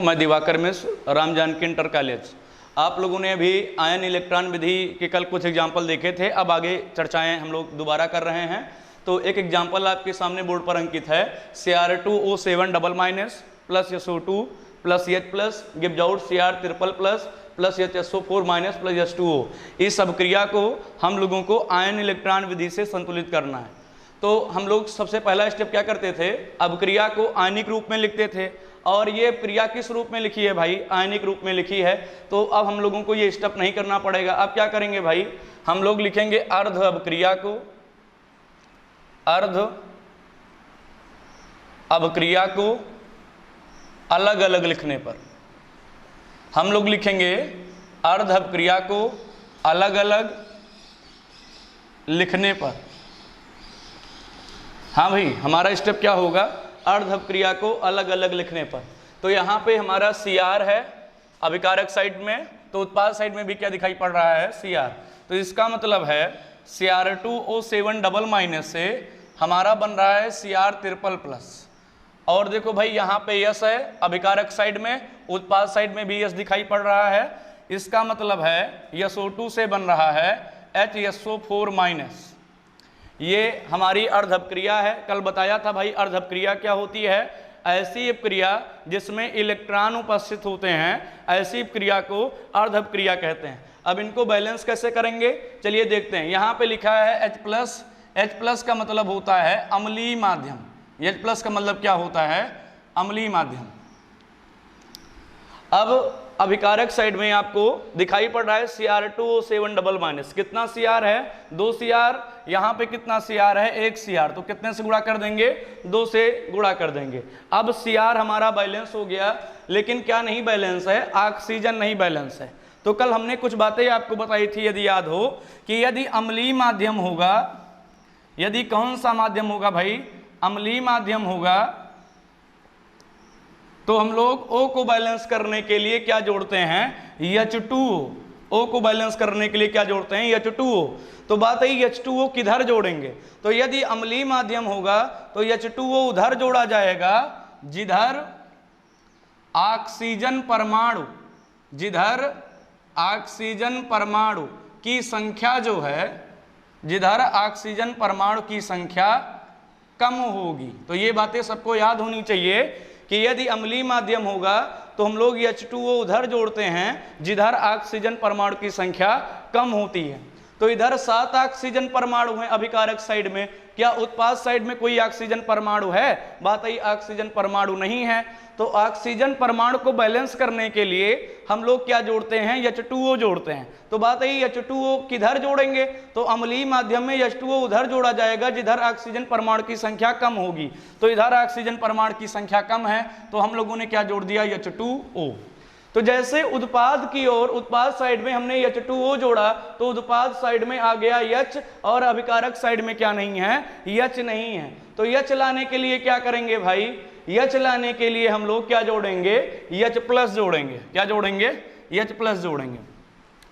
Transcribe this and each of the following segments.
मैं दिवाकर मिश्र, Ram Janaki inter college. आप लोगों ने अभी आयन इलेक्ट्रॉन विधि के कल कुछ एग्जाम्पल देखे थे, अब आगे चर्चाएं हम लोग दोबारा कर रहे हैं। तो एक एग्जाम्पल आपके सामने बोर्ड पर अंकित है। Cr2O7 double minus plus SO2 plus H plus gives out Cr triple plus HSO4 minus plus H2O। इस अभिक्रिया को हम लोगों को आयन इलेक्ट्रॉन विधि से संतुलित करना है। तो हम लोग सबसे पहला स्टेप क्या करते थे, अभिक्रिया को आयनिक रूप में लिखते थे। और ये क्रिया किस रूप में लिखी है भाई, आयनिक रूप में लिखी है। तो अब हम लोगों को ये स्टेप नहीं करना पड़ेगा। अब क्या करेंगे भाई, हम लोग लिखेंगे अर्ध अभिक्रिया को, अर्ध अभिक्रिया को अलग अलग लिखने पर हम लोग लिखेंगे अर्ध अभिक्रिया को अलग अलग लिखने पर। हाँ भाई, हमारा स्टेप क्या होगा, अर्ध अभिक्रिया को अलग अलग लिखने पर। तो यहाँ पे हमारा Cr है अभिकारक साइड में, तो उत्पाद साइड में भी क्या दिखाई पड़ रहा है, Cr। तो इसका मतलब है Cr2O7 डबल माइनस से हमारा बन रहा है Cr ट्रिपल प्लस। और देखो भाई यहाँ पे यस है अभिकारक साइड में, उत्पाद साइड में भी यस दिखाई पड़ रहा है। इसका मतलब है SO2 से बन रहा है HSO4 माइनस। ये हमारी अर्ध अभिक्रिया है। कल बताया था भाई अर्ध अभिक्रिया क्या होती है, ऐसी अभिक्रिया जिसमें इलेक्ट्रॉन उपस्थित होते हैं, ऐसी अभिक्रिया को अर्ध अभिक्रिया कहते हैं। अब इनको बैलेंस कैसे करेंगे, चलिए देखते हैं। यहाँ पे लिखा है H प्लस का मतलब होता है अम्लीय माध्यम। H प्लस का मतलब क्या होता है, अम्लीय माध्यम। अब अभिकारक साइड में आपको दिखाई पड़ रहा है Cr2O7 डबल माइनस। कितना Cr है, 2 Cr। यहाँ पे कितना Cr है, 1 Cr। तो कितने से गुणा कर देंगे, 2 से गुणा कर देंगे। अब Cr हमारा बैलेंस हो गया, लेकिन क्या नहीं बैलेंस है, ऑक्सीजन नहीं बैलेंस है। तो कल हमने कुछ बातें आपको बताई थी, यदि याद हो, कि यदि अम्लीय माध्यम होगा, यदि कौन सा माध्यम होगा भाई, अम्लीय माध्यम होगा, तो हम लोग O को बैलेंस करने के लिए क्या जोड़ते हैं, H2O। O को बैलेंस करने के लिए क्या जोड़ते हैं, H2O। तो बात है H2O किधर जोड़ेंगे, तो यदि अम्लीय माध्यम होगा तो H2O उधर जोड़ा जाएगा जिधर ऑक्सीजन परमाणु, जिधर ऑक्सीजन परमाणु की संख्या जो है, जिधर ऑक्सीजन परमाणु की संख्या कम होगी। तो ये बातें सबको याद होनी चाहिए कि यदि अम्लीय माध्यम होगा तो हम लोग H2O उधर जोड़ते हैं जिधर ऑक्सीजन परमाणु की संख्या कम होती है। तो इधर 7 ऑक्सीजन परमाणु हैं अभिकारक साइड में, क्या उत्पाद साइड में कोई ऑक्सीजन परमाणु है, बात आई ऑक्सीजन परमाणु नहीं है। तो ऑक्सीजन परमाणु को बैलेंस करने के लिए हम लोग क्या जोड़ते हैं, H2O जोड़ते हैं। तो बात आई H2O किधर जोड़ेंगे, तो अम्लीय माध्यम में H2O उधर जोड़ा जाएगा जिधर ऑक्सीजन परमाणु की संख्या कम होगी। तो इधर ऑक्सीजन परमाणु की संख्या कम है, तो हम लोगों ने क्या जोड़ दिया, H2O। तो जैसे उत्पाद की ओर, उत्पाद साइड में हमने H2O जोड़ा तो उत्पाद साइड में आ गया H, और अभिकारक साइड में क्या नहीं है, H नहीं है। तो H लाने के लिए क्या करेंगे भाई, H लाने के लिए हम लोग क्या जोड़ेंगे, H प्लस जोड़ेंगे। क्या जोड़ेंगे, H प्लस जोड़ेंगे।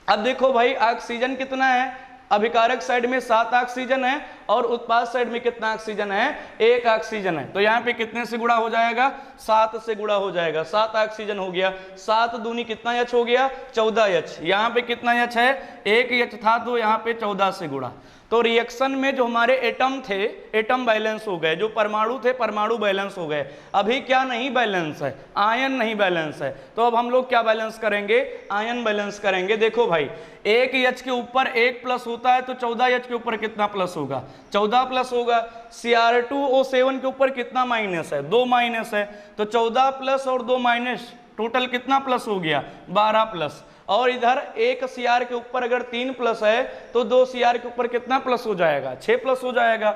अब देखो भाई ऑक्सीजन कितना है, अभिकारक साइड में 7 ऑक्सीजन है और उत्पाद साइड में कितना ऑक्सीजन है, 1 ऑक्सीजन है। तो यहाँ पे कितने से गुणा हो जाएगा, 7 से गुणा हो जाएगा। 7 ऑक्सीजन हो गया, 7 दूनी कितना H हो गया, 14 H। यहाँ पे कितना H है, 1 H था, तो यहाँ पे 14 से गुणा। तो रिएक्शन में जो हमारे एटम थे, एटम बैलेंस हो गए, जो परमाणु थे परमाणु बैलेंस हो गए। अभी क्या नहीं बैलेंस है, आयन नहीं बैलेंस है। तो अब हम लोग क्या बैलेंस करेंगे, आयन बैलेंस करेंगे। देखो भाई 1 H के ऊपर 1 प्लस होता है, तो 14 H के ऊपर कितना प्लस होगा, 14 प्लस होगा। Cr2O7 के ऊपर कितना माइनस है, 2 माइनस है। तो 14 प्लस और 2 माइनस, टोटल कितना प्लस हो गया, 12 प्लस। और इधर 1 Cr के ऊपर अगर 3 प्लस है तो 2 Cr के ऊपर कितना प्लस हो जाएगा, 6 प्लस हो जाएगा।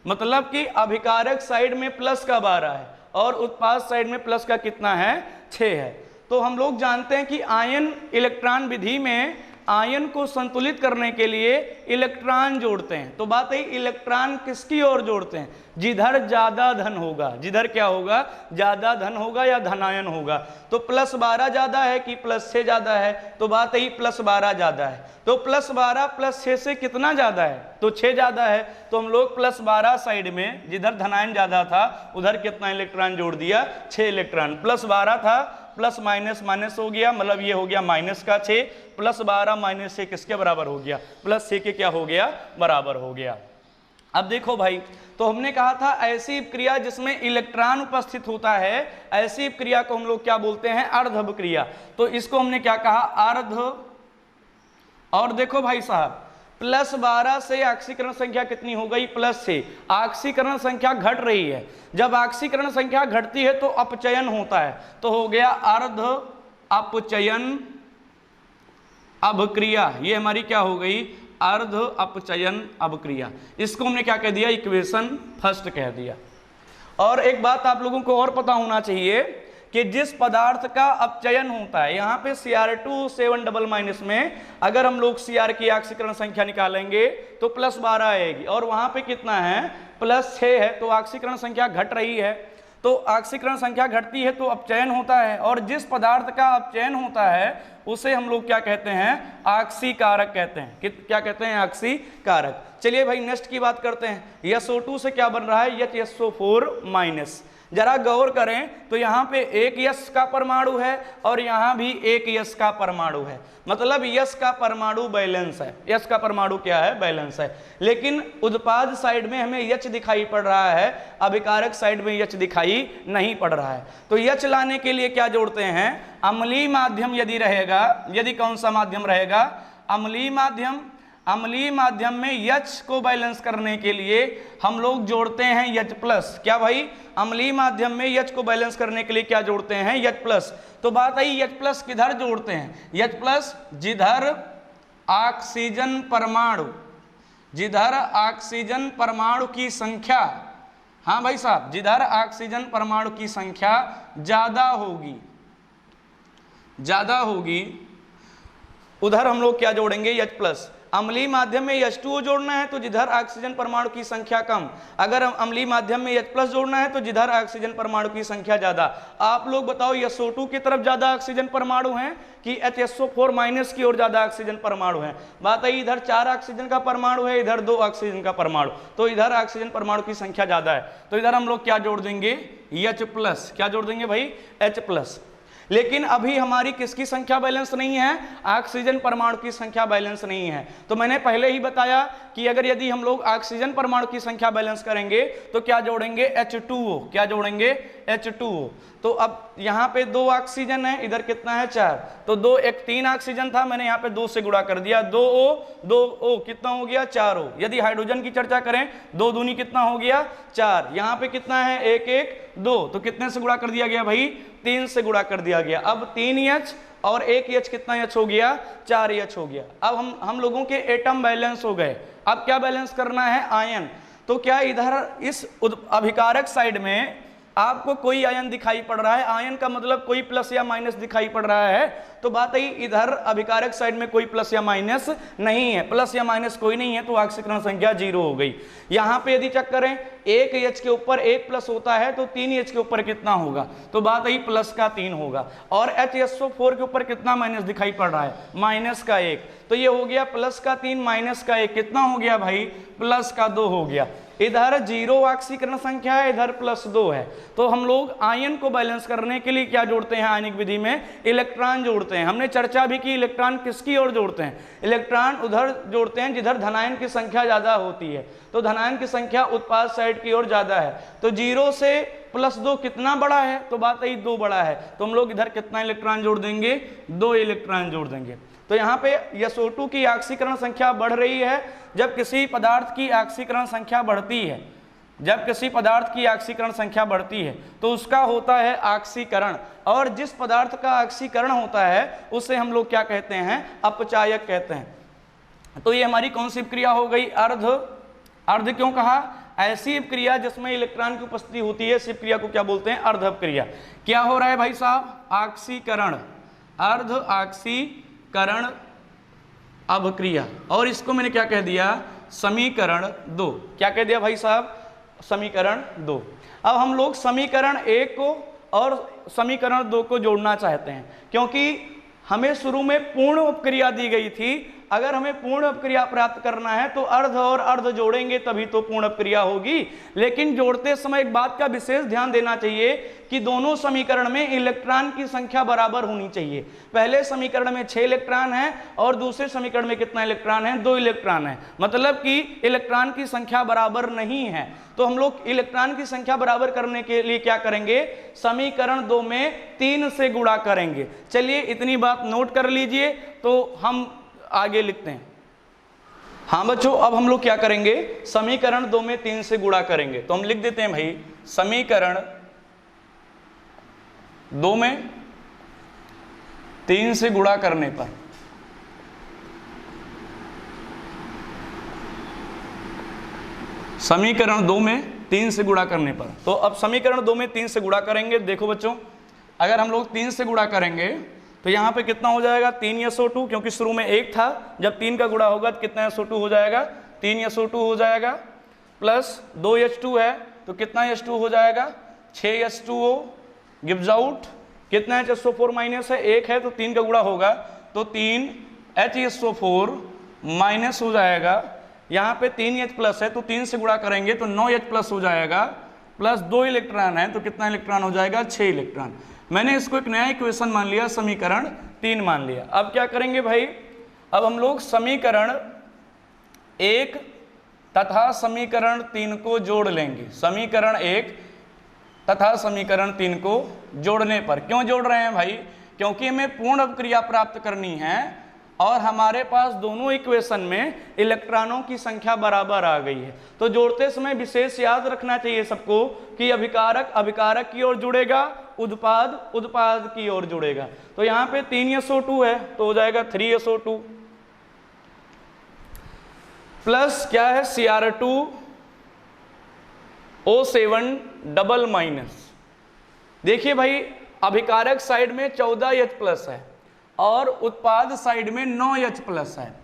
मतलब कि अभिकारक साइड में प्लस का 12 है और उत्पाद साइड में प्लस का कितना है, 6 है। तो हम लोग जानते हैं कि आयन इलेक्ट्रॉन विधि में आयन को संतुलित करने के लिए इलेक्ट्रॉन जोड़ते हैं। तो बात है इलेक्ट्रॉन किसकी ओर जोड़ते हैं, जिधर ज्यादा धन होगा, जिधर क्या होगा, ज्यादा धन होगा या धनायन होगा। तो +12 ज्यादा है कि +6 ज्यादा है, तो बात है +12 ज्यादा है। तो +12 +6 से कितना ज्यादा है, तो 6 ज्यादा है। तो हम लोग +12 साइड में जिधर धनायन ज्यादा था उधर कितना इलेक्ट्रॉन जोड़ दिया, 6 इलेक्ट्रॉन। +12 था प्लस माइनस माइनस हो गया, मतलब ये हो गया माइनस का 6 प्लस 12 माइनस 6 किसके बराबर हो गया, प्लस 6 के क्या हो गया, बराबर हो गया। अब देखो भाई, तो हमने कहा था ऐसी क्रिया जिसमें इलेक्ट्रॉन उपस्थित होता है, ऐसी क्रिया को हम लोग क्या बोलते हैं, अर्धव क्रिया। तो इसको हमने क्या कहा, अर्ध। और देखो भाई साहब, प्लस 12 से ऑक्सीकरण संख्या कितनी हो गई, प्लस 6। ऑक्सीकरण संख्या घट रही है, जब ऑक्सीकरण संख्या घटती है तो अपचयन होता है, तो हो गया अर्ध अपचयन अभिक्रिया। ये हमारी क्या हो गई, अर्ध अपचयन अभिक्रिया। इसको हमने क्या कह दिया, इक्वेशन फर्स्ट कह दिया। और एक बात आप लोगों को और पता होना चाहिए कि जिस पदार्थ का अपचयन होता है, यहाँ पे Cr2 7 में अगर हम लोग Cr की ऑक्सीकरण संख्या निकालेंगे तो प्लस 12 आएगी, और वहां पे कितना है, प्लस 6 है, तो ऑक्सीकरण संख्या घट रही है। तो ऑक्सीकरण संख्या घटती है तो अपचयन होता है, और जिस पदार्थ का अपचयन होता है उसे हम लोग क्या कहते हैं, ऑक्सीकारक कहते हैं। क्या कहते हैं, ऑक्सीकारक। चलिए भाई नेक्स्ट की बात करते हैं। SO2 से क्या बन रहा है, HSO4-। जरा गौर करें तो यहाँ पे एक यस का परमाणु है और यहाँ भी एक यस का परमाणु है, मतलब यस का परमाणु बैलेंस है, यस का परमाणु क्या है, बैलेंस है। लेकिन उत्पाद साइड में हमें यच दिखाई पड़ रहा है, अभिकारक साइड में यच दिखाई नहीं पड़ रहा है। तो यच लाने के लिए क्या जोड़ते हैं, अम्लीय माध्यम यदि रहेगा, यदि कौन सा माध्यम रहेगा, अम्लीय माध्यम। अम्लीय माध्यम में H को बैलेंस करने के लिए हम लोग जोड़ते हैं H+। क्या भाई, अम्लीय माध्यम में H को बैलेंस करने के लिए क्या जोड़ते हैं, H+। तो बात आई H+ किधर जोड़ते हैं, H+ जिधर ऑक्सीजन परमाणु, जिधर ऑक्सीजन परमाणु की संख्या, हाँ भाई साहब, जिधर ऑक्सीजन परमाणु की संख्या ज्यादा होगी, ज्यादा होगी, उधर हम लोग क्या जोड़ेंगे, H+। अम्लीय माध्यम में H2O जोड़ना है तो जिधर ऑक्सीजन परमाणु की संख्या कम, अगर अम्लीय माध्यम में H+ जोड़ना है तो जिधर ऑक्सीजन परमाणु की संख्या ज्यादा। आप लोग बताओ, SO2 की तरफ ज्यादा ऑक्सीजन परमाणु हैं कि HSO4- की ओर ज्यादा ऑक्सीजन परमाणु है। बात है इधर 4 ऑक्सीजन का परमाणु है, इधर 2 ऑक्सीजन का परमाणु, तो इधर ऑक्सीजन परमाणु की संख्या ज्यादा है, तो इधर हम लोग क्या जोड़ देंगे, H+। क्या जोड़ देंगे भाई, H+। लेकिन अभी हमारी किसकी संख्या बैलेंस नहीं है, ऑक्सीजन परमाणु की संख्या बैलेंस नहीं है। तो मैंने पहले ही बताया कि अगर यदि हम लोग ऑक्सीजन परमाणु की संख्या बैलेंस करेंगे तो क्या जोड़ेंगे, H2O। क्या जोड़ेंगे, H2O। तो अब यहाँ पे 2 ऑक्सीजन है, इधर कितना है, 4, तो 2 एक 3 ऑक्सीजन था, मैंने यहाँ पे 2 से गुणा कर दिया, 2O कितना हो गया, 4O। यदि हाइड्रोजन की चर्चा करें, 2 दूनी कितना हो गया, 4। यहाँ पे कितना है, 1 1 2, तो कितने से गुणा कर दिया गया भाई, 3 से गुणा कर दिया गया। अब 3H और 1H कितना H हो गया, 4H हो गया। अब हम लोगों के एटम बैलेंस हो गए। अब क्या बैलेंस करना है, आयन। तो क्या इधर इस अभिकारक साइड में आपको कोई आयन दिखाई पड़ रहा है, आयन का मतलब कोई प्लस या माइनस दिखाई पड़ रहा है, तो बात है इधर अभिकारक साइड में कोई प्लस या माइनस नहीं है, प्लस या माइनस कोई नहीं है, तो ऑक्सीकरण संख्या 0 हो गई। यहाँ पे यदि चेक करें, 1H के ऊपर 1 प्लस होता है तो 3H के ऊपर कितना होगा, तो बात है प्लस का 3 होगा। और HSO4 के ऊपर कितना माइनस दिखाई पड़ रहा है, माइनस का 1, तो ये हो गया प्लस का 3 माइनस का 1, कितना हो गया भाई, प्लस का 2 हो गया। इधर 0 ऑक्सीकरण संख्या है, इधर +2 है। तो हम लोग आयन को बैलेंस करने के लिए क्या जोड़ते हैं, आयनिक विधि में इलेक्ट्रॉन जोड़ते हैं। हमने चर्चा भी की इलेक्ट्रॉन किसकी ओर जोड़ते हैं, इलेक्ट्रॉन उधर जोड़ते हैं जिधर धनायन की संख्या ज्यादा होती है, तो धनायन की संख्या उत्पाद साइड की ओर ज्यादा है। तो 0 से +2 कितना बड़ा है, तो बात है 2 बड़ा है, तो हम लोग इधर कितना इलेक्ट्रॉन जोड़ देंगे, 2 इलेक्ट्रॉन जोड़ देंगे। तो यहाँ पे SO2 की ऑक्सीकरण संख्या बढ़ रही है। जब किसी पदार्थ की ऑक्सीकरण संख्या बढ़ती है, जब किसी पदार्थ की ऑक्सीकरण संख्या बढ़ती है तो उसका होता है ऑक्सीकरण, और जिस पदार्थ का ऑक्सीकरण होता है उसे हम लोग क्या कहते हैं, अपचायक कहते हैं। तो ये हमारी कौन सी क्रिया हो गई, अर्ध। अर्ध क्यों कहा, ऐसी क्रिया जिसमें इलेक्ट्रॉन की उपस्थिति होती है, इस क्रिया को क्या बोलते हैं, अर्ध क्रिया। क्या हो रहा है भाई साहब, ऑक्सीकरण, अर्ध ऑक्सीकरण अभिक्रिया। और इसको मैंने क्या कह दिया, समीकरण 2। क्या कह दिया भाई साहब, समीकरण 2। अब हम लोग समीकरण 1 को और समीकरण 2 को जोड़ना चाहते हैं, क्योंकि हमें शुरू में पूर्ण उपक्रिया दी गई थी, अगर हमें पूर्ण अपक्रिया प्राप्त करना है तो अर्ध और अर्ध जोड़ेंगे तभी तो पूर्ण अपक्रिया होगी। लेकिन जोड़ते समय एक बात का विशेष ध्यान देना चाहिए कि दोनों समीकरण में इलेक्ट्रॉन की संख्या बराबर होनी चाहिए। पहले समीकरण में 6 इलेक्ट्रॉन है और दूसरे समीकरण में कितना इलेक्ट्रॉन है, 2 इलेक्ट्रॉन है, मतलब कि इलेक्ट्रॉन की संख्या बराबर नहीं है। तो हम लोग इलेक्ट्रॉन की संख्या बराबर करने के लिए क्या करेंगे, समीकरण 2 में 3 से गुणा करेंगे। चलिए इतनी बात नोट कर लीजिए तो हम आगे लिखते हैं। हाँ बच्चों, अब हम लोग क्या करेंगे, समीकरण 2 में 3 से गुणा करेंगे। तो हम लिख देते हैं भाई, समीकरण 2 में 3 से गुणा करने पर समीकरण 2 में 3 से गुणा करने पर, तो अब समीकरण 2 में 3 से गुणा करेंगे। देखो बच्चों, अगर हम लोग 3 से गुणा करेंगे तो यहाँ पे कितना हो जाएगा, 3 SO2, क्योंकि शुरू में 1 था, जब 3 का गुणा होगा तो कितना SO2 हो जाएगा, 3 SO2 हो जाएगा, प्लस 2 H2 है तो कितना H2 हो जाएगा, 6 H2O गिव्स आउट, कितना HSO4 माइनस है, 1 है तो 3 का गुणा होगा तो 3 HSO4 माइनस हो जाएगा। यहाँ पे 3 H प्लस है तो 3 से गुणा करेंगे तो 9 H प्लस हो जाएगा, प्लस 2 इलेक्ट्रॉन है तो कितना इलेक्ट्रॉन हो जाएगा, 6 इलेक्ट्रॉन। मैंने इसको एक नया इक्वेशन मान लिया, समीकरण 3 मान लिया। अब क्या करेंगे भाई, अब हम लोग समीकरण 1 तथा समीकरण 3 को जोड़ लेंगे। समीकरण 1 तथा समीकरण 3 को जोड़ने पर, क्यों जोड़ रहे हैं भाई, क्योंकि हमें पूर्ण अपक्रिया प्राप्त करनी है और हमारे पास दोनों इक्वेशन में इलेक्ट्रॉनों की संख्या बराबर आ गई है। तो जोड़ते समय विशेष याद रखना चाहिए सबको कि अभिकारक अभिकारक की ओर जुड़ेगा, उत्पाद उत्पाद की ओर जुड़ेगा। तो यहाँ पे 3 SO2 है तो हो जाएगा 3 SO2 प्लस क्या है, Cr2O7 डबल माइनस। देखिए भाई, अभिकारक साइड में 14 H प्लस है और उत्पाद साइड में 9 H प्लस है।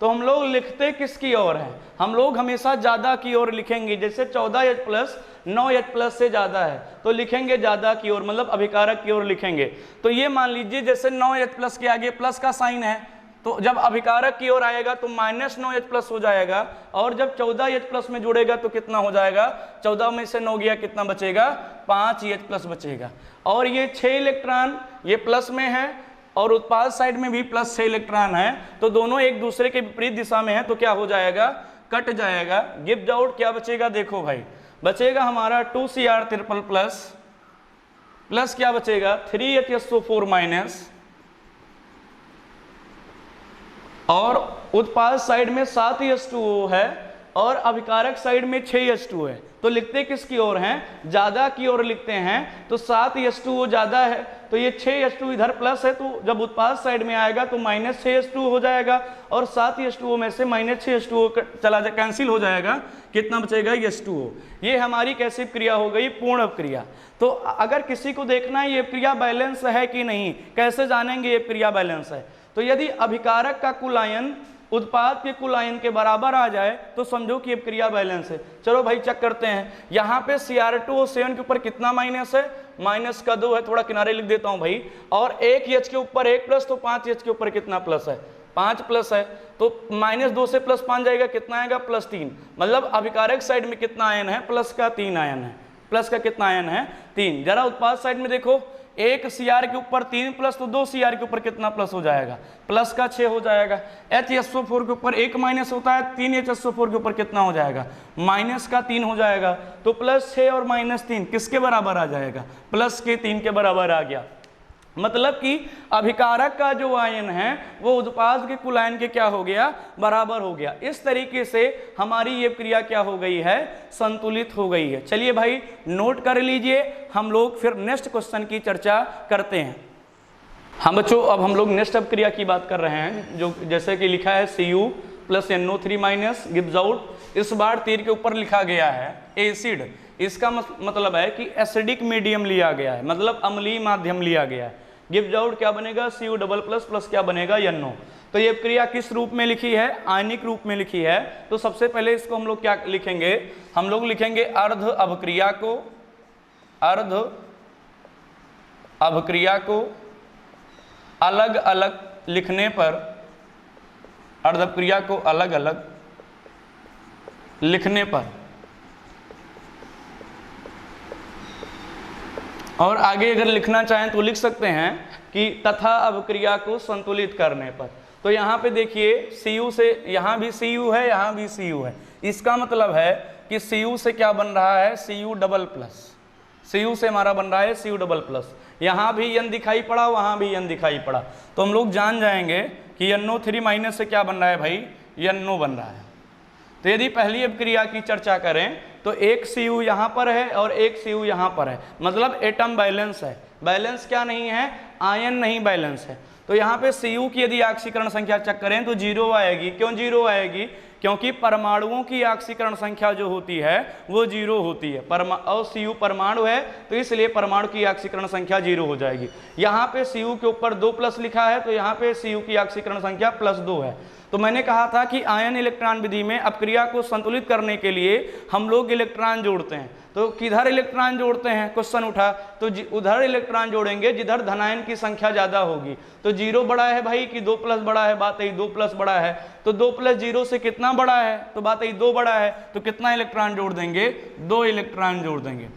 तो हम लोग लिखते किसकी ओर है, हम लोग हमेशा ज्यादा की ओर लिखेंगे। जैसे 14 H प्लस 9 H प्लस से ज्यादा है तो लिखेंगे ज्यादा की ओर, मतलब अभिकारक की ओर लिखेंगे। तो ये मान लीजिए जैसे 9 H प्लस के आगे प्लस का साइन है तो जब अभिकारक की ओर आएगा तो माइनस 9 H प्लस हो जाएगा, और जब 14 H प्लस में जुड़ेगा तो कितना हो जाएगा, 14 में से 9 गया, कितना बचेगा, 5 H प्लस बचेगा। और ये 6 इलेक्ट्रॉन ये प्लस में है और उत्पाद साइड में भी प्लस 6 इलेक्ट्रॉन है, तो दोनों एक दूसरे के विपरीत दिशा में है तो क्या हो जाएगा, कट जाएगा। गिव्स आउट क्या बचेगा, देखो भाई, बचेगा हमारा 2Cr ट्रिपल प्लस प्लस क्या बचेगा, 3HSO4 माइनस, और उत्पाद साइड में 7 H2O है और अभिकारक साइड में 6 H2O है। तो लिखते किसकी ओर हैं, ज्यादा की ओर लिखते हैं। तो 7 H2O ज्यादा है तो ये 6 H2 इधर प्लस है, तो जब उत्पाद साइड में आएगा तो माइनस 6 H2 हो जाएगा, और 7 H2O में से माइनस 6 H2O चला जाए, कैंसिल हो जाएगा, कितना बचेगा, H2O। ये हमारी कैसी क्रिया हो गई, पूर्ण अपक्रिया। तो अगर किसी को देखना है ये क्रिया बैलेंस है कि नहीं, कैसे जानेंगे ये क्रिया बैलेंस है, तो यदि अभिकारक का कुल आयन उत्पाद के कुल आयन के बराबर आ जाए तो समझो कि क्रिया बैलेंस है। चलो भाई चेक करते हैं। यहाँ पे Cr2O7 के ऊपर कितना माइनस है, माइनस का 2 है, थोड़ा किनारे लिख देता हूँ भाई, और 1 H के ऊपर 1 प्लस, तो 5 H के ऊपर कितना प्लस है, 5 प्लस है, तो माइनस 2 से प्लस 5 जाएगा, कितना आएगा, प्लस 3। मतलब अभिकारक साइड में कितना आयन है, प्लस का 3 आयन है, प्लस का कितना आयन है, 3। जरा उत्पाद साइड में देखो, 1 Cr के ऊपर 3 प्लस, तो 2 Cr के ऊपर कितना प्लस हो जाएगा, प्लस का 6 हो जाएगा। HSO4 के ऊपर 1 माइनस होता है, 3 HSO4 के ऊपर कितना हो जाएगा, माइनस का 3 हो जाएगा। तो प्लस 6 और माइनस 3 किसके बराबर आ जाएगा, प्लस के 3 के बराबर आ गया। मतलब कि अभिकारक का जो आयन है वो उत्पाद के कुल आयन के क्या हो गया, बराबर हो गया। इस तरीके से हमारी ये क्रिया क्या हो गई है, संतुलित हो गई है। चलिए भाई नोट कर लीजिए, हम लोग फिर नेक्स्ट क्वेश्चन की चर्चा करते हैं। हाँ बच्चों, अब हम लोग नेक्स्ट अपक्रिया की बात कर रहे हैं, जो जैसे कि लिखा है Cu plus NO3 minus gives out. इस बार तीर के ऊपर लिखा गया है एसिड, इसका मतलब है कि एसिडिक मीडियम लिया गया है, मतलब अम्लीय माध्यम लिया गया है। गिव्स आउट क्या बनेगा, Cu डबल प्लस प्लस क्या बनेगा, NO। तो ये क्रिया किस रूप में लिखी है, आयनिक रूप में लिखी है। तो सबसे पहले इसको हम लोग क्या लिखेंगे, हम लोग लिखेंगे अर्ध अभक्रिया को, अर्ध अभक्रिया को अलग अलग लिखने पर अर्धक्रिया को अलग अलग लिखने पर और आगे अगर लिखना चाहें तो लिख सकते हैं कि तथा अवक्रिया को संतुलित करने पर। तो यहाँ पे देखिए Cu से, यहाँ भी Cu है, यहाँ भी Cu है, इसका मतलब है कि Cu से क्या बन रहा है, Cu डबल प्लस, Cu से हमारा बन रहा है Cu डबल प्लस। यहाँ भी N दिखाई पड़ा, वहाँ भी N दिखाई पड़ा, तो हम लोग जान जाएंगे कि NO3 माइनस से क्या बन रहा है भाई, NO बन रहा है। तो यदि पहली अभिक्रिया की चर्चा करें तो एक Cu यहाँ पर है और एक Cu यहाँ पर है, मतलब एटम बैलेंस है। बैलेंस क्या नहीं है, आयन नहीं बैलेंस है। तो यहाँ पे Cu की यदि ऑक्सीकरण संख्या चेक करें तो 0 आएगी। क्यों 0 आएगी, क्योंकि परमाणुओं की ऑक्सीकरण संख्या जो होती है वो 0 होती है। और Cu परमाणु है तो इसलिए परमाणु की ऑक्सीकरण संख्या 0 हो जाएगी। यहाँ पे Cu के ऊपर 2 प्लस लिखा है तो यहाँ पे Cu की ऑक्सीकरण संख्या +2 है। तो मैंने कहा था कि आयन इलेक्ट्रॉन विधि में अपक्रिया को संतुलित करने के लिए हम लोग इलेक्ट्रॉन जोड़ते हैं। तो किधर इलेक्ट्रॉन जोड़ते हैं, क्वेश्चन उठा, तो उधर इलेक्ट्रॉन जोड़ेंगे जिधर धनायन की संख्या ज्यादा होगी। तो 0 बड़ा है भाई कि 2 प्लस बड़ा है, बात है 2 प्लस बड़ा है। तो 2 प्लस 0 से कितना बड़ा है, तो बात है 2 बड़ा है। तो कितना इलेक्ट्रॉन जोड़ देंगे, 2 इलेक्ट्रॉन जोड़ देंगे।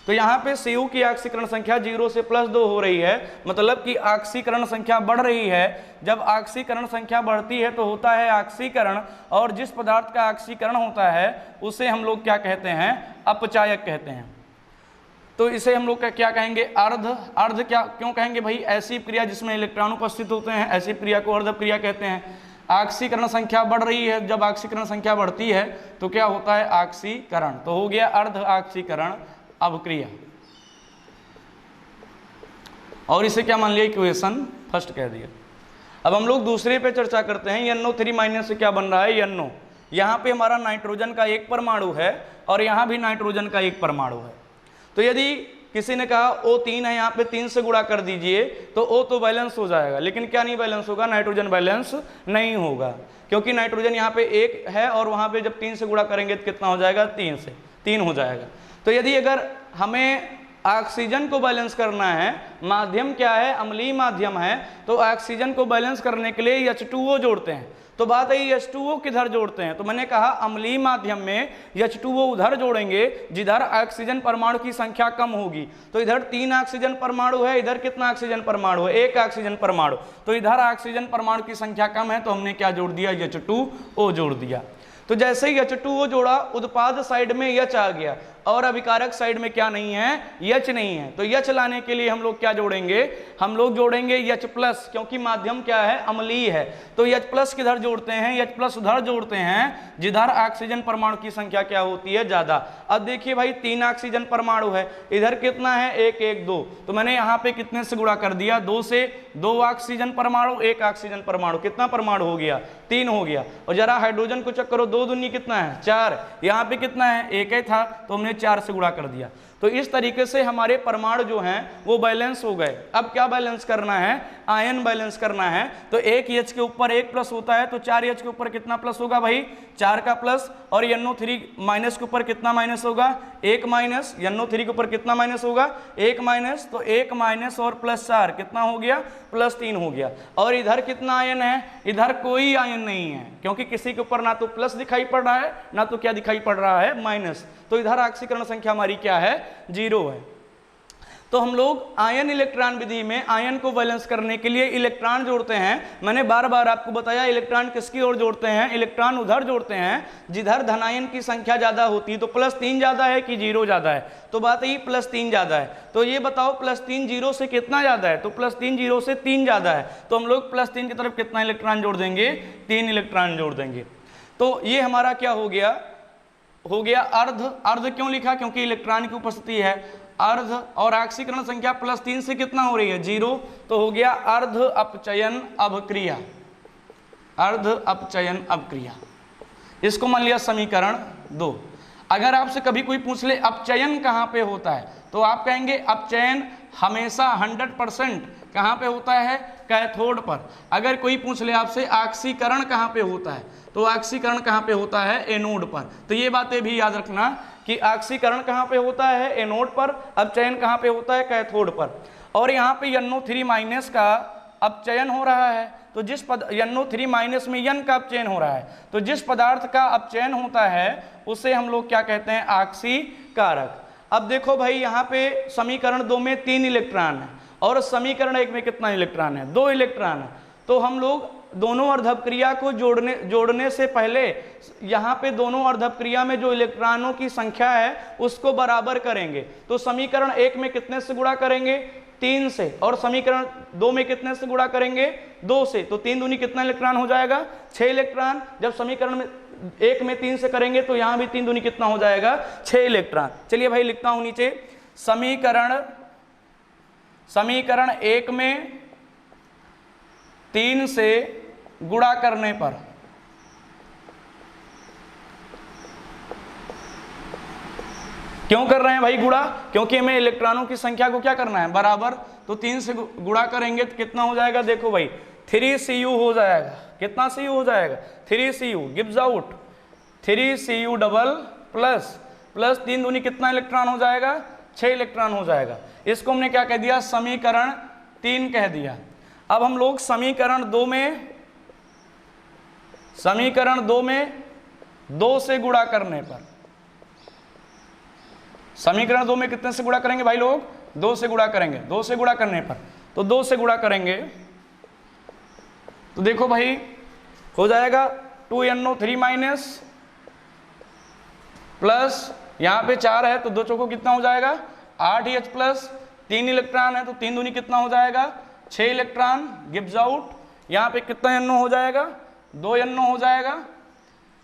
तो यहाँ पे Cu की ऑक्सीकरण संख्या 0 से +2 हो रही है, मतलब कि ऑक्सीकरण संख्या बढ़ रही है। जब ऑक्सीकरण संख्या बढ़ती है तो होता है ऑक्सीकरण, और जिस पदार्थ का ऑक्सीकरण होता है उसे हम लोग क्या कहते हैं, अपचायक कहते हैं। तो इसे हम लोग क्या कहेंगे, अर्ध। अर्ध क्या क्यों कहेंगे भाई, ऐसी क्रिया जिसमें इलेक्ट्रॉन उपस्थित होते हैं, ऐसी क्रिया को अर्ध क्रिया कहते हैं। ऑक्सीकरण संख्या बढ़ रही है, जब ऑक्सीकरण संख्या बढ़ती है तो क्या होता है, ऑक्सीकरण। तो हो गया अर्ध ऑक्सीकरण अवक्रिया, और इसे क्या मान लिया, इक्वेशन फर्स्ट कह दिया। अब हम लोग दूसरे पे चर्चा करते हैं। NO3 माइनस से क्या बन रहा है, NO। यहाँ पे हमारा नाइट्रोजन का एक परमाणु है और यहाँ भी नाइट्रोजन का एक परमाणु है। तो यदि किसी ने कहा O3 है, यहाँ पे 3 से गुणा कर दीजिए तो O तो बैलेंस हो जाएगा, लेकिन क्या नहीं बैलेंस होगा, नाइट्रोजन बैलेंस नहीं होगा, क्योंकि नाइट्रोजन यहाँ पे 1 है और वहाँ पे जब 3 से गुणा करेंगे तो कितना हो जाएगा, 3 से 3 हो जाएगा। तो यदि अगर हमें ऑक्सीजन को बैलेंस करना है, माध्यम क्या है, अम्लीय माध्यम है, तो ऑक्सीजन को बैलेंस करने के लिए H2O जोड़ते हैं। तो बात है H2O किधर जोड़ते हैं, तो मैंने कहा अम्लीय माध्यम में H2O उधर जोड़ेंगे जिधर ऑक्सीजन परमाणु की संख्या कम होगी। तो इधर 3 ऑक्सीजन परमाणु है, इधर कितना ऑक्सीजन परमाणु है, 1 ऑक्सीजन परमाणु। तो इधर ऑक्सीजन परमाणु की संख्या कम है तो हमने क्या जोड़ दिया, H2O जोड़ दिया। तो जैसे ही H2O जोड़ा, उत्पाद साइड में H आ गया और अभिकारक साइड में क्या नहीं है, H नहीं है। तो H लाने के लिए हम लोग क्या जोड़ेंगे, हम लोग जोड़ेंगे H+, क्योंकि माध्यम क्या है, अम्लीय है। तो H+ किधर जोड़ते हैं, H+ उधर जोड़ते हैं जिधर ऑक्सीजन परमाणु की संख्या क्या होती है, ज्यादा। अब देखिए भाई 3 ऑक्सीजन परमाणु है, इधर कितना है, 1 1 2। तो मैंने यहाँ पे कितने से गुणा कर दिया, 2 से। 2 ऑक्सीजन परमाणु, 1 ऑक्सीजन परमाणु, कितना परमाणु हो गया, 3 हो गया। और जरा हाइड्रोजन को चेक करो, 2 दूनी कितना है, 4। यहाँ पे कितना है, 1 ही था तो हमने 4 से गुणा कर दिया। तो इस तरीके से हमारे परमाणु जो हैं वो बैलेंस हो गए। अब क्या बैलेंस करना है, आयन बैलेंस करना है। तो 1 H के ऊपर 1 प्लस होता है, तो 4 H के ऊपर कितना प्लस होगा भाई, 4 का प्लस। और NO3 माइनस के ऊपर कितना माइनस होगा, 1 माइनस। NO3 के ऊपर कितना माइनस होगा, 1 माइनस। तो 1 माइनस और +4 कितना हो गया, +3 हो गया। और इधर कितना आयन है, इधर कोई आयन नहीं है, क्योंकि किसी के ऊपर ना तो प्लस दिखाई पड़ रहा है ना तो क्या दिखाई पड़ रहा है, माइनस। तो इधर ऑक्सीकरण संख्या हमारी क्या है, 0 है। तो हम लोग आयन इलेक्ट्रॉन विधि में आयन को बैलेंस करने के लिए इलेक्ट्रॉन जोड़ते हैं। मैंने बार बार आपको बताया इलेक्ट्रॉन किसकी ओर जोड़ते हैं, इलेक्ट्रॉन उधर जोड़ते हैं जिधर धनायन की संख्या ज्यादा होती है। तो +3 ज्यादा है कि 0 ज्यादा है, तो बात है +3 ज्यादा है। तो ये बताओ +3 0 से कितना ज्यादा है, तो +3 0 से 3 ज्यादा है। तो हम लोग +3 की तरफ कितना इलेक्ट्रॉन जोड़ देंगे, 3 इलेक्ट्रॉन जोड़ देंगे। तो ये हमारा क्या हो गया, अर्ध। अर्ध क्यों लिखा, क्योंकि इलेक्ट्रॉन की उपस्थिति है, अर्ध। और ऑक्सीकरण संख्या +3 से कितना हो रही है, 0। तो हो गया अर्ध अपचयन अवक्रिया, अर्ध अपचयन अवक्रिया। इसको मान लिया समीकरण 2। अगर आपसे कभी कोई पूछ ले अपचयन कहाँ पे होता है, तो आप कहेंगे अपचयन हमेशा 100% कहाँ पे होता है, कैथोड पर। अगर कोई पूछ ले आपसे ऑक्सीकरण कहाँ पे होता है, तो ऑक्सीकरण कहाँ पे होता है, एनोड पर। तो ये बातें भी याद रखना कि ऑक्सीकरण कहाँ पे होता है, एनोड पर। अपचयन कहाँ पे होता है, कैथोड पर। और यहाँ पे NO3 माइनस का अपचयन हो रहा है, तो जिस NO3 माइनस में N का अपचयन हो रहा है, तो जिस पदार्थ का अपचयन होता है उसे हम लोग क्या कहते हैं, ऑक्सीकारक। अब देखो भाई यहाँ पे समीकरण 2 में 3 इलेक्ट्रॉन है और समीकरण 1 में कितना इलेक्ट्रॉन है, 2 इलेक्ट्रॉन है। तो हम लोग दोनों अर्धक्रिया को जोड़ने से पहले यहाँ पे दोनों अर्धक्रिया में जो इलेक्ट्रॉनों की संख्या है उसको बराबर करेंगे। तो समीकरण 1 में कितने से गुणा करेंगे, 3 से, और समीकरण 2 में कितने से गुणा करेंगे, 2 से। तो 3 दूनी कितना इलेक्ट्रॉन हो जाएगा, 6 इलेक्ट्रॉन। जब समीकरण में 1 में 3 से करेंगे तो यहाँ भी 3 दूनी कितना हो जाएगा, 6 इलेक्ट्रॉन। चलिए भाई लिखता हूं नीचे, समीकरण 1 में 3 से गुणा करने पर क्यों कर रहे हैं भाई गुणा, क्योंकि हमें इलेक्ट्रॉनों की संख्या को क्या करना है, बराबर। तो 3 से गुणा करेंगे तो कितना हो जाएगा, देखो भाई 3Cu हो जाएगा। कितना Cu हो जाएगा, 3Cu gives out 3Cu double plus 3 दूनी कितना इलेक्ट्रॉन हो जाएगा, 6 इलेक्ट्रॉन हो जाएगा। इसको हमने क्या कह दिया, समीकरण 3 कह दिया। अब हम लोग समीकरण 2 में 2 से गुणा करने पर, समीकरण 2 में कितने से गुणा करेंगे भाई लोग, 2 से गुणा करेंगे। 2 से गुणा करने पर, तो 2 से गुणा करेंगे तो देखो भाई हो जाएगा 2NO3 माइनस प्लस यहाँ पे 4 है तो 2 चौको कितना हो जाएगा, 8H प्लस 3 इलेक्ट्रॉन है तो 3 दूनी कितना हो जाएगा, 6 इलेक्ट्रॉन गिव्स आउट। यहाँ पे कितना NO हो जाएगा, 2 NO हो जाएगा,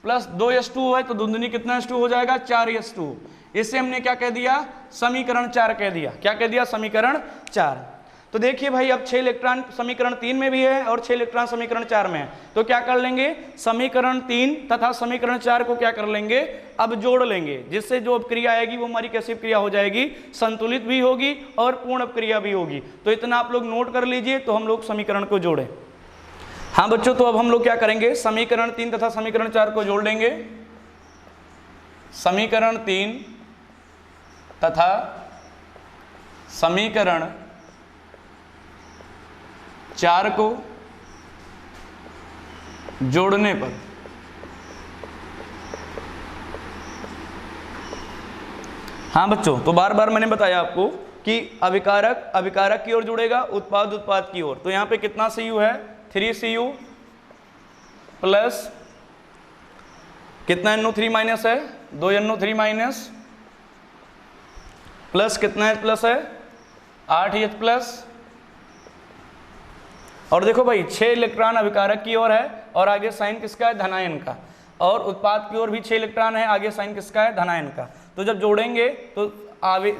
प्लस 2S2 है तो 2 दूनी कितना H2 हो जाएगा, 4S2। इससे हमने क्या कह दिया, समीकरण 4 कह दिया। क्या कह दिया, समीकरण 4। तो देखिए भाई अब 6 इलेक्ट्रॉन समीकरण 3 में भी है और 6 इलेक्ट्रॉन समीकरण 4 में है। तो क्या कर लेंगे, समीकरण 3 तथा समीकरण 4 को क्या कर लेंगे, अब जोड़ लेंगे, जिससे जो अपक्रिया आएगी वो हमारी कैसी अपक्रिया हो जाएगी, संतुलित भी होगी और पूर्ण अपक्रिया भी होगी। तो इतना आप लोग नोट कर लीजिए। तो हम लोग समीकरण को जोड़े। हाँ बच्चों, तो अब हम लोग क्या करेंगे, समीकरण 3 तथा समीकरण 4 को जोड़ लेंगे। समीकरण 3 तथा समीकरण 4 को जोड़ने पर हाँ बच्चों, तो बार बार मैंने बताया आपको कि अभिकारक की ओर जुड़ेगा, उत्पाद की ओर। तो यहाँ पे कितना Cu है, 3Cu प्लस कितना NO3 माइनस है, 2 NO3 माइनस प्लस कितना H प्लस है, 8H प्लस। और देखो भाई 6 इलेक्ट्रॉन अभिकारक की ओर है और आगे साइन किसका है, धनायन का। और उत्पाद की ओर भी 6 इलेक्ट्रॉन है, आगे साइन किसका है, धनायन का। तो जब जोड़ेंगे तो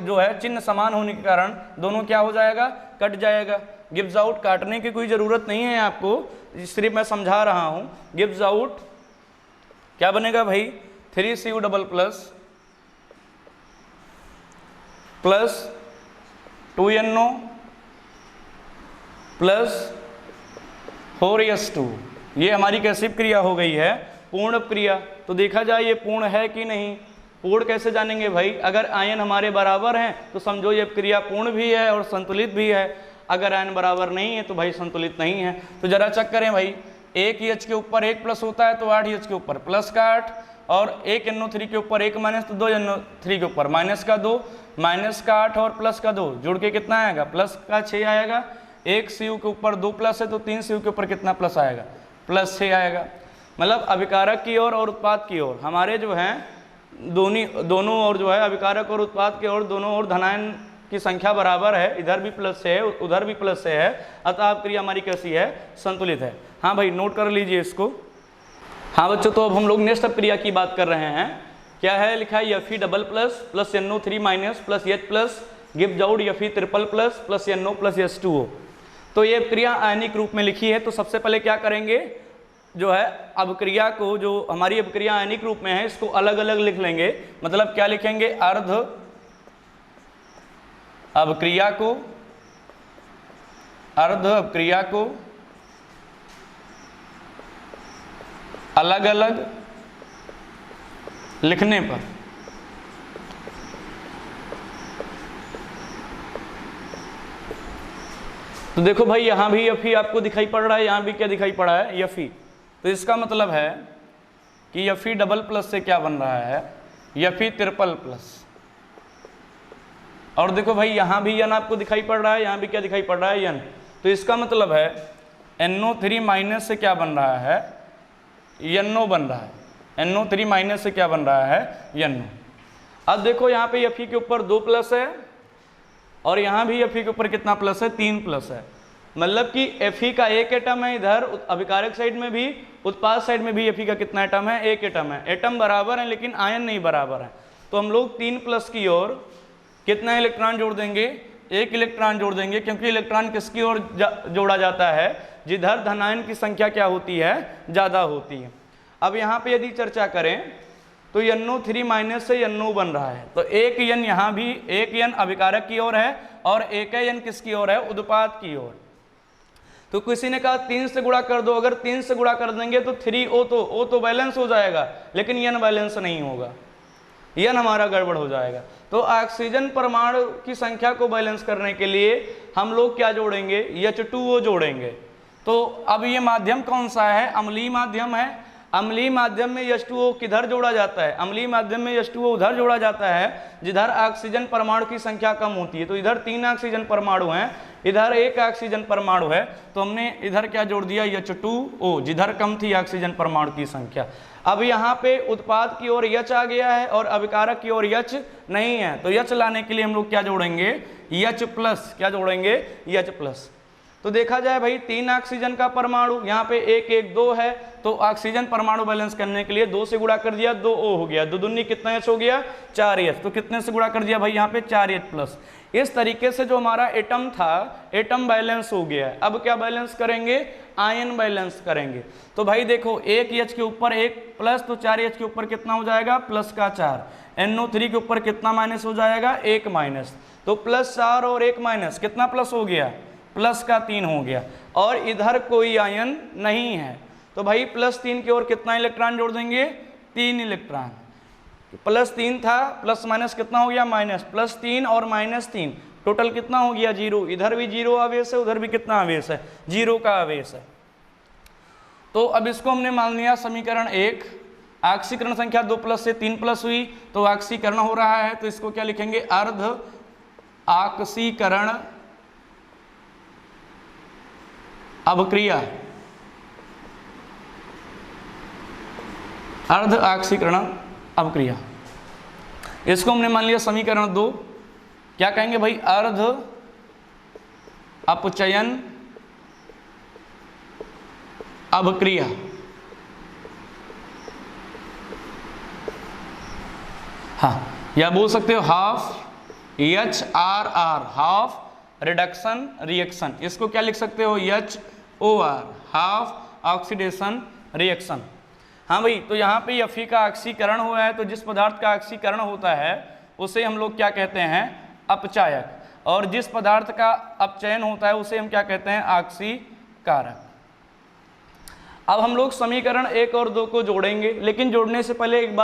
जो है चिन्ह समान होने के कारण दोनों क्या हो जाएगा, कट जाएगा। गिव्स आउट, काटने की कोई ज़रूरत नहीं है आपको, सिर्फ मैं समझा रहा हूँ। गिव्स आउट क्या बनेगा भाई, 3Cu double plus 2NO plus 4S2। ये हमारी कैसी क्रिया हो गई है, पूर्ण क्रिया। तो देखा जाए ये पूर्ण है कि नहीं, पूर्ण कैसे जानेंगे भाई, अगर आयन हमारे बराबर हैं तो समझो ये क्रिया पूर्ण भी है और संतुलित भी है। अगर आयन बराबर नहीं है तो भाई संतुलित नहीं है। तो जरा चेक करें भाई, 1 H के ऊपर 1 प्लस होता है तो 8H के ऊपर प्लस का 8, और 1 NO3 के ऊपर 1 माइनस तो 2 NO3 के ऊपर माइनस का 2, माइनस का 8 और प्लस का 2 जुड़ के कितना आएगा, प्लस का 6 आएगा। 1 Cu के ऊपर 2 प्लस है तो 3 Cu के ऊपर कितना प्लस आएगा, प्लस 6 आएगा। मतलब अभिकारक की ओर और उत्पाद की ओर हमारे जो हैं दोनों ओर जो है, अभिकारक और उत्पाद की ओर दोनों ओर धनायन की संख्या बराबर है, इधर भी प्लस से है उधर भी प्लस से है, अतः क्रिया हमारी कैसी है, संतुलित है। हाँ भाई नोट कर लीजिए इसको। हाँ बच्चों, तो अब हम लोग नेक्स्ट क्रिया की बात कर रहे हैं। क्या है, लिखा है Fe double plus NO3 minus plus H plus gives out Fe triple plus NO plus H2O। तो ये क्रिया आयनिक रूप में लिखी है। तो सबसे पहले क्या करेंगे, जो है अभिक्रिया को, जो हमारी अभिक्रिया आयनिक रूप में है, इसको अलग अलग लिख लेंगे। मतलब क्या लिखेंगे, अर्ध अभिक्रिया को अलग अलग लिखने पर तो देखो भाई यहाँ भी Fe आपको दिखाई पड़ रहा है, यहाँ भी क्या दिखाई पड़ा है Fe। तो इसका मतलब है कि Fe डबल प्लस से क्या बन रहा है Fe ट्रिपल प्लस। और देखो भाई यहाँ भी n आपको दिखाई पड़ रहा है, यहाँ भी क्या दिखाई पड़ रहा है n। तो इसका मतलब है NO3 माइनस से क्या बन रहा है NO बन रहा है। NO3 माइनस से क्या बन रहा है NO। अब देखो यहाँ पे Fe के ऊपर 2 प्लस है और यहाँ भी Fe के ऊपर कितना प्लस है 3 प्लस है। मतलब कि Fe का एक एटम है इधर अभिकारक साइड में भी, उत्पाद साइड में भी Fe का कितना एटम है, एक एटम है। एटम बराबर है लेकिन आयन नहीं बराबर है। तो हम लोग 3 प्लस की ओर कितना इलेक्ट्रॉन जोड़ देंगे, एक इलेक्ट्रॉन जोड़ देंगे, क्योंकि इलेक्ट्रॉन किसकी ओर जोड़ा जाता है, जिधर धनायन की संख्या क्या होती है, ज़्यादा होती है। अब यहाँ पे यदि चर्चा करें तो NO3 माइनस से NO बन रहा है। तो एक n यहाँ भी, एक n अभिकारक की ओर है और एक n किसकी ओर है, उत्पाद की ओर। तो किसी ने कहा 3 से गुणा कर दो, अगर 3 से गुणा कर देंगे तो 3O तो बैलेंस हो जाएगा, लेकिन n बैलेंस नहीं होगा, n हमारा गड़बड़ हो जाएगा। तो ऑक्सीजन परमाणु की संख्या को बैलेंस करने के लिए हम लोग क्या जोड़ेंगे, H2O जोड़ेंगे। तो अब ये माध्यम कौन सा है, अम्लीय माध्यम है। अम्लीय माध्यम में H2O किधर जोड़ा जाता है, अम्लीय माध्यम में H2O उधर जोड़ा जाता है जिधर ऑक्सीजन परमाणु की संख्या कम होती है। तो इधर 3 ऑक्सीजन परमाणु हैं, इधर 1 ऑक्सीजन परमाणु है, तो हमने इधर क्या जोड़ दिया H2O, जिधर कम थी ऑक्सीजन परमाणु की संख्या। अब यहाँ पे उत्पाद की ओर H आ गया है और अभिकारक की ओर H नहीं है। तो H लाने के लिए हम लोग क्या जोड़ेंगे, H प्लस। क्या जोड़ेंगे, H प्लस। तो देखा जाए भाई 3 ऑक्सीजन का परमाणु, यहाँ पे 1 1 2 है, तो ऑक्सीजन परमाणु बैलेंस करने के लिए 2 से गुणा कर दिया, 2O हो गया, 2 दूनी कितना H हो गया, 4H। तो कितने से गुणा कर दिया भाई, यहाँ पे 4H प्लस। इस तरीके से जो हमारा एटम था, एटम बैलेंस हो गया है। अब क्या बैलेंस करेंगे, आयन बैलेंस करेंगे। तो भाई देखो 1 H के ऊपर 1 प्लस, तो 4H के ऊपर कितना हो जाएगा, प्लस का 4। NO3 के ऊपर कितना माइनस हो जाएगा, 1 माइनस। तो प्लस 4 और 1 माइनस कितना प्लस हो गया, प्लस का 3 हो गया। और इधर कोई आयन नहीं है, तो भाई प्लस 3 की ओर कितना इलेक्ट्रॉन जोड़ देंगे, 3 इलेक्ट्रॉन। प्लस 3 था, प्लस माइनस कितना हो गया, माइनस। प्लस 3 और माइनस 3 टोटल कितना हो गया, 0। इधर भी 0 आवेश है, उधर भी कितना आवेश है, 0 का आवेश है। तो अब इसको हमने मान लिया समीकरण 1। ऑक्सीकरण संख्या 2 प्लस से 3 प्लस हुई, तो ऑक्सीकरण हो रहा है, तो इसको क्या लिखेंगे, अर्ध ऑक्सीकरण अभिक्रिया। अर्ध ऑक्सीकरण अभिक्रिया, इसको हमने मान लिया समीकरण 2। क्या कहेंगे भाई, अर्ध अपचयन अभिक्रिया। हाँ, या बोल सकते हो half HRR, half reduction reaction. इसको क्या लिख सकते हो, HOR, हाफ ऑक्सीडेशन रिएक्शन। हाँ भाई, तो यहाँ पे Fe का ऑक्सीकरण हुआ है, तो जिस पदार्थ का ऑक्सीकरण होता है उसे हम लोग क्या कहते हैं, अपचायक, और जिस पदार्थ का अपचयन होता है उसे हम क्या कहते हैं, ऑक्सीकारक। अब हम लोग समीकरण 1 और 2 को जोड़ेंगे, लेकिन जोड़ने से पहले एक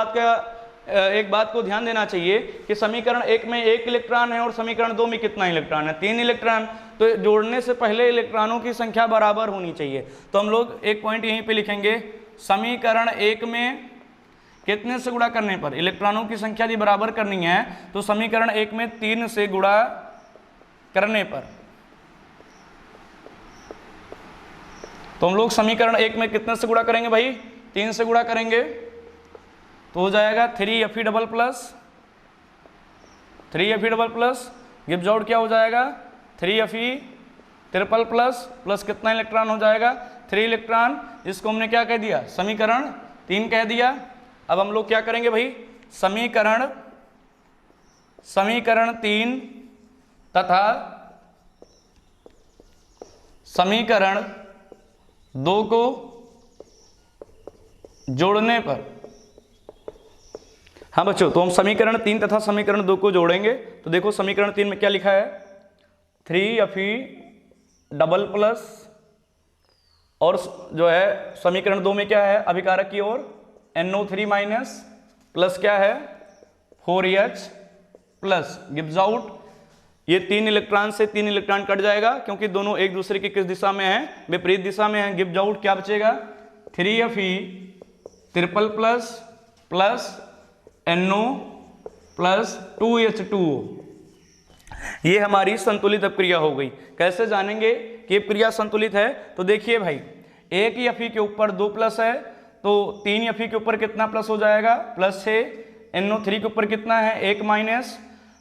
बात को ध्यान देना चाहिए कि समीकरण 1 में 1 इलेक्ट्रॉन है और समीकरण 2 में कितना इलेक्ट्रॉन है, 3 इलेक्ट्रॉन। तो जोड़ने से पहले इलेक्ट्रॉनों की संख्या बराबर होनी चाहिए। तो हम लोग एक पॉइंट यहीं पे लिखेंगे, समीकरण 1 में कितने से गुणा करने पर, इलेक्ट्रॉनों की संख्या यदि बराबर करनी है तो समीकरण 1 में 3 से गुणा करने पर। तो हम लोग समीकरण 1 में कितने से गुणा करेंगे भाई, 3 से गुणा करेंगे, तो हो जाएगा 3Fe double plus, 3Fe double plus gives out क्या हो जाएगा, 3Fe ट्रिपल प्लस, प्लस कितना इलेक्ट्रॉन हो जाएगा, 3 इलेक्ट्रॉन। इसको हमने क्या कह दिया, समीकरण 3 कह दिया। अब हम लोग क्या करेंगे भाई, समीकरण 3 तथा समीकरण 2 को जोड़ने पर। हाँ बच्चों, तो हम समीकरण 3 तथा समीकरण 2 को जोड़ेंगे। तो देखो समीकरण 3 में क्या लिखा है, 3Fe डबल प्लस, और जो है समीकरण 2 में क्या है, अभिकारक की ओर NO3 माइनस, प्लस क्या है 4H प्लस गिव्स आउट ये 3 इलेक्ट्रॉन से 3 इलेक्ट्रॉन कट जाएगा क्योंकि दोनों एक दूसरे की किस दिशा में है, विपरीत दिशा में है। गिव्स आउट क्या बचेगा, 3Fe triple plus plus NO plus 2H2O। ये हमारी संतुलित अपक्रिया हो गई। कैसे जानेंगे कि अपक्रिया संतुलित है, तो देखिए भाई, एक ही Fe के ऊपर 2 प्लस है तो 3 Fe के ऊपर कितना प्लस हो जाएगा, प्लस 6। NO3 के ऊपर कितना है, 1 माइनस,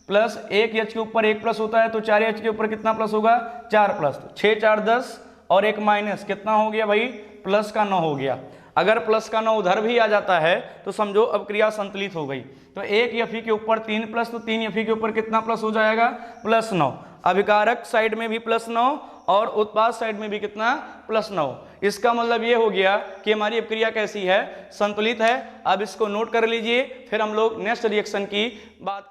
प्लस 1 H के ऊपर 1 प्लस होता है तो 4 H के ऊपर कितना प्लस होगा, 4 प्लस। तो 6 4 10 और 1 माइनस कितना हो गया भाई, प्लस का 9 हो गया। अगर प्लस का 9 उधर भी आ जाता है तो समझो अपक्रिया संतुलित हो गई। तो एक Fe के ऊपर 3 प्लस तो 3 Fe के ऊपर कितना प्लस हो जाएगा, प्लस 9। अभिकारक साइड में भी प्लस 9 और उत्पाद साइड में भी कितना, प्लस 9। इसका मतलब ये हो गया कि हमारी अपक्रिया कैसी है, संतुलित है। अब इसको नोट कर लीजिए, फिर हम लोग नेक्स्ट रिएक्शन की बात